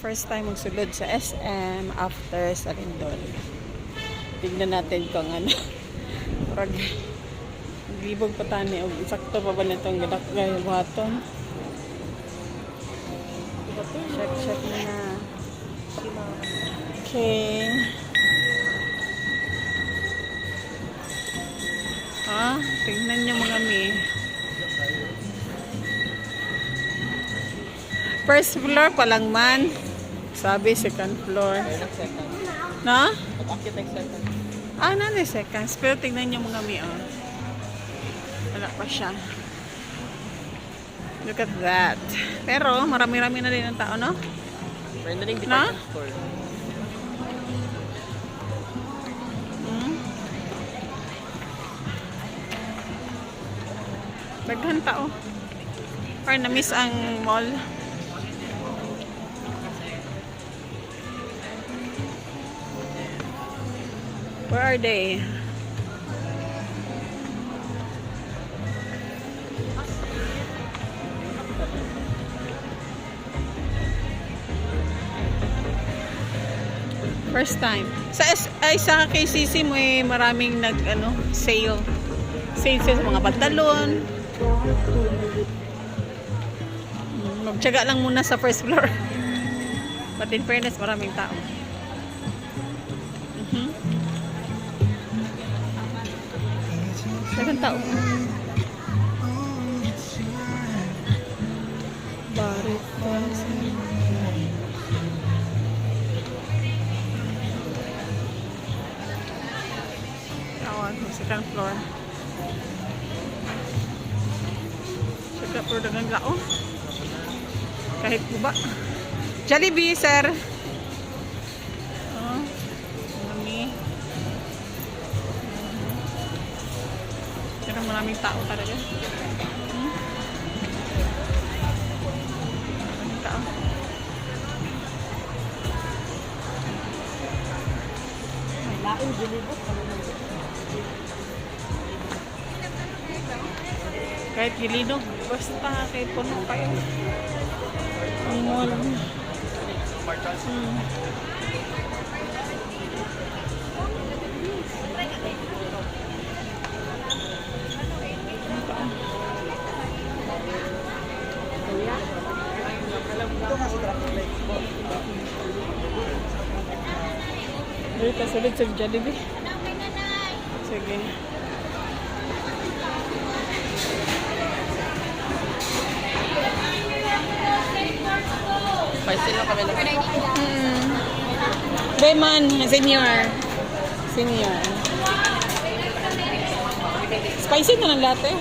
First time magsulod sa SM after sa Lindol. Tignan natin kung ano. Pag libog pa tani o sakto pa ba nitong gadakgay buhaton. Check mo na. Okay. Tingnan nyo mga mi. First floor pa lang man. Sabi second floor. Na? Nani second. Pero tingnan nyo mga mi. Wala pa siya. Look at that. Pero marami-rami na din ang tao, no? Na? Daghan tao. Or na-miss ang mall. Where are they? First time. Sa KCC may maraming sale. Sale sa mga pantalon. Magtiyaga lang muna sa first floor. But in fairness, maraming tao. Dagang tao. Barit pa. Second floor. Second floor dagang lao. Kahit po ba? Jollibee, sir. Marami. Pero maraming tao talaga. Maraming tao. May laing Jollibee. Kahit gilinog, basta kahit puno kayo. Ang mall. Dito ka sulit sa Jollibee. Sige. Spicy lang kami lang. Bayman, senior. Spicy na lang lahat eh.